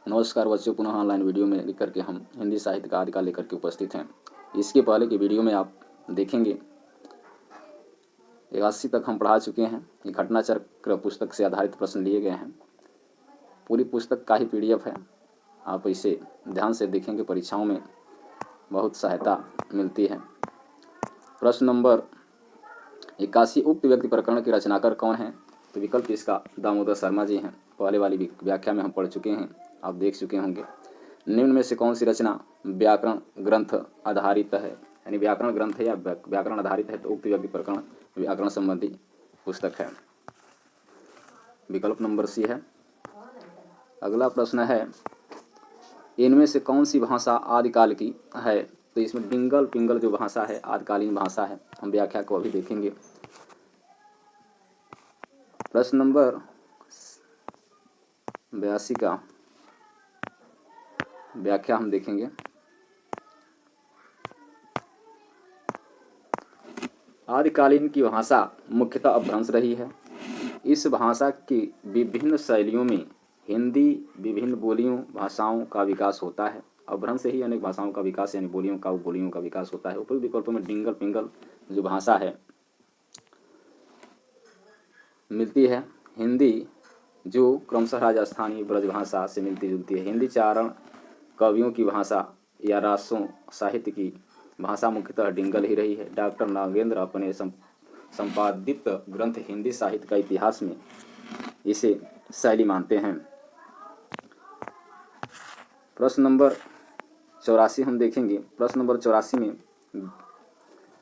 नमस्कार बच्चों, पुनः ऑनलाइन वीडियो में लेकर के हम हिंदी साहित्य का आदिकाल लेकर के उपस्थित हैं। इसके पहले की वीडियो में आप देखेंगे 81 तक हम पढ़ा चुके हैं। ये घटना चक्र पुस्तक से आधारित प्रश्न लिए गए हैं। पूरी पुस्तक का ही PDF है। आप इसे ध्यान से देखेंगे, परीक्षाओं में बहुत सहायता मिलती है। प्रश्न नंबर 81, उक्त व्यक्ति प्रकरण के रचनाकार कौन है? तो विकल्प इसका दामोदर शर्मा जी हैं। पहले वाली व्याख्या में हम पढ़ चुके हैं, आप देख चुके होंगे। निम्न में से कौन सी रचना व्याकरण ग्रंथ आधारित है? यानी व्याकरण ग्रंथ है या व्याकरण आधारित है, तो उक्त व्यक्ति प्रकरण व्याकरण संबंधी पुस्तक है। विकल्प नंबर C है। अगला प्रश्न है, इनमें से कौन सी भाषा आदिकाल की है? तो इसमें डिंगल पिंगल जो भाषा है आदिकालीन भाषा है। हम व्याख्या को अभी देखेंगे। प्रश्न नंबर 82 का व्याख्या हम देखेंगे। आदिकालीन की भाषा मुख्यतः अपभ्रंश रही है। इस भाषा की विभिन्न शैलियों में हिंदी विभिन्न बोलियों भाषाओं का विकास होता है। अपभ्रंश से ही अनेक भाषाओं का विकास यानी बोलियों का विकास होता है। उपयुक्त विकल्पों में डिंगल पिंगल जो भाषा है मिलती है। हिंदी जो क्रमशः राजस्थानी ब्रजभाषा से मिलती जुलती है। हिंदी चारण कवियों की भाषा या रासों साहित्य की भाषा मुख्यतः डिंगल ही रही है। डॉक्टर नागेंद्र अपने संपादित ग्रंथ हिंदी साहित्य का इतिहास में इसे शैली मानते हैं। प्रश्न नंबर 84 हम देखेंगे। प्रश्न नंबर 84 में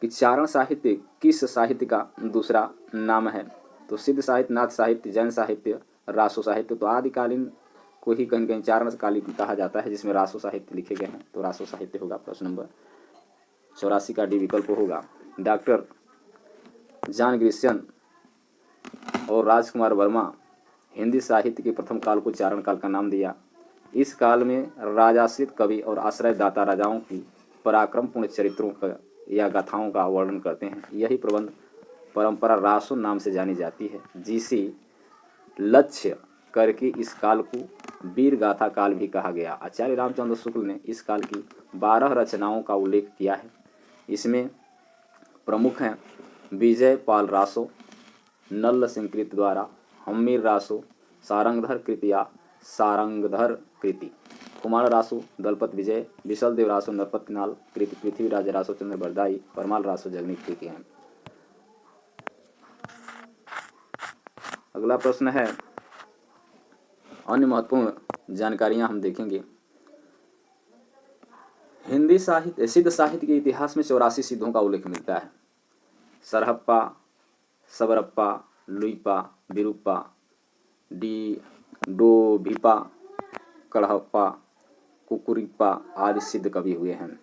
कि चारण साहित्य किस साहित्य का दूसरा नाम है? तो सिद्ध साहित्य, नाथ साहित्य, जैन साहित्य, रासो साहित्य। तो आदिकालीन को ही कहीं कहीं चारणकालीन कहा जाता है, जिसमें रासो साहित्य लिखे गए हैं, तो रासो साहित्य होगा। प्रश्न नंबर 84 का D विकल्प होगा। डॉक्टर जॉन ग्रिशम और राजकुमार वर्मा हिंदी साहित्य के प्रथम काल को चारण काल का नाम दिया। इस काल में राजाश्रित कवि और आश्रयदाता राजाओं की पराक्रमपूर्ण चरित्रों का या गाथाओं का वर्णन करते हैं। यही प्रबंध परंपरा रासो नाम से जानी जाती है, जिसे लक्ष्य करके इस काल को वीर गाथा काल भी कहा गया। आचार्य रामचंद्र शुक्ल ने इस काल की 12 रचनाओं का उल्लेख किया है। इसमें प्रमुख हैं विजय पाल रासो, नल्ल सिंह कृत द्वारा, हम्मीर रासो, सारंगधर कृति या सारंगधर कृति, कुमार रासो, दलपत विजय, विशल देव रासो, नरपतिनाल कृति, पृथ्वीराज रासो, चंद्र बरदाई, परमाल रासो, जगनी कृति हैं। अगला प्रश्न है, अन्य महत्वपूर्ण जानकारियां हम देखेंगे। हिंदी साहित्य सिद्ध साहित्य के इतिहास में 84 सिद्धों का उल्लेख मिलता है। सरहप्पा, सबरप्पा, लुइपा, विरूपा, डोभिपा, कड़हप्पा, कुकुरिप्पा आदि सिद्ध कवि हुए हैं।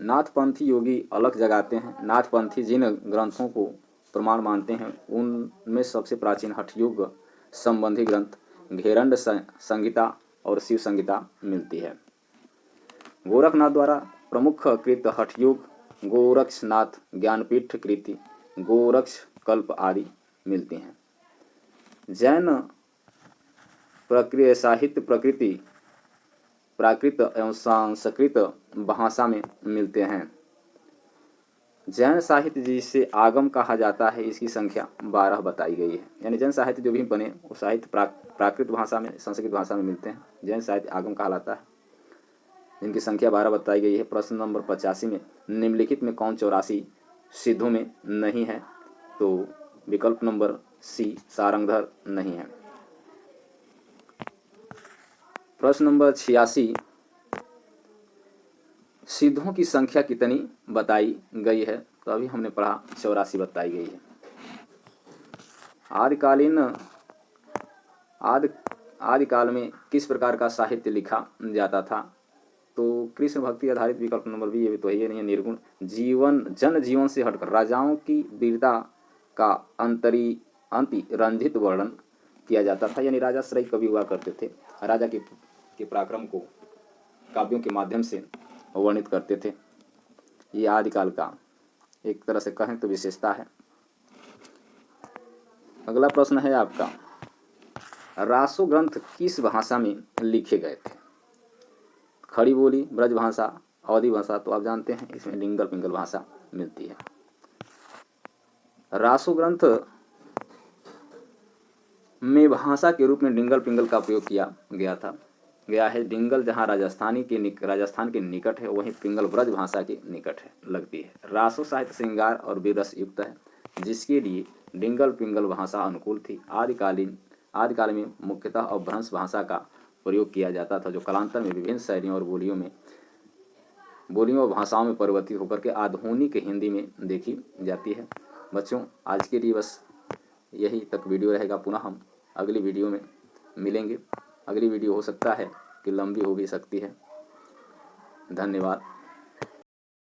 नाथपंथी योगी अलग जगाते हैं। नाथपंथी जिन ग्रंथों को प्रमाण मानते हैं उनमें सबसे प्राचीन हठयोग संबंधी ग्रंथ घेरंड संहिता और शिव संहिता मिलती है। गोरखनाथ द्वारा प्रमुख कृत हठयोग गोरक्षनाथ, ज्ञानपीठ कृति, गोरक्ष कल्प आदि मिलती हैं। जैन साहित्य प्रकृति प्राकृत एवं संस्कृत भाषा में मिलते हैं। जैन साहित्य जिसे आगम कहा जाता है, इसकी संख्या 12 बताई गई है। यानी जैन साहित्य जो भी बने वो साहित्य प्राकृत भाषा में, संस्कृत भाषा में मिलते हैं। जैन साहित्य आगम कहलाता है, जिनकी संख्या 12 बताई गई है। प्रश्न नंबर 85 में निम्नलिखित में कौन 84 सिद्धों में नहीं है? तो विकल्प नंबर C सारंगधर नहीं है। प्रश्न नंबर 86, सिद्धों की संख्या कितनी बताई गई है? तो अभी हमने पढ़ा 84 बताई गई है। आदिकाल में किस प्रकार का साहित्य लिखा जाता था? तो कृष्ण भक्ति आधारित विकल्प नंबर B, ये भी तो है नहीं है। निर्गुण जन जीवन से हटकर राजाओं की वीरता का अंतिरंजित वर्णन किया जाता था। यानी राजाश्रय कवि हुआ करते थे, राजा के पराक्रम को काव्यों के माध्यम से वर्णित करते थे। ये आदिकाल का एक तरह से कहें तो विशेषता है। अगला प्रश्न है आपका, रासो ग्रंथ किस भाषा में लिखे गए थे? खड़ी बोली, ब्रज भाषा, अवधी भाषा। तो आप जानते हैं इसमें डिंगल पिंगल भाषा मिलती है। रासो ग्रंथ में भाषा के रूप में डिंगल पिंगल का उपयोग किया गया है। डिंगल जहाँ राजस्थान के निकट है, वहीं पिंगल ब्रज भाषा के निकट है लगती है। रासो साहित्य श्रृंगार और विरस युक्त है, जिसके लिए डिंगल पिंगल भाषा अनुकूल थी। आदिकाल में मुख्यतः अपभ्रंश भाषा का प्रयोग किया जाता था, जो कालांतर में विभिन्न शैलियों और बोलियों और भाषाओं में परिवर्तित होकर के आधुनिक हिंदी में देखी जाती है। बच्चों, आज के लिए बस यही तक वीडियो रहेगा। पुनः हम अगली वीडियो में मिलेंगे। अगली वीडियो हो सकता है कि लंबी हो भी सकती है। धन्यवाद।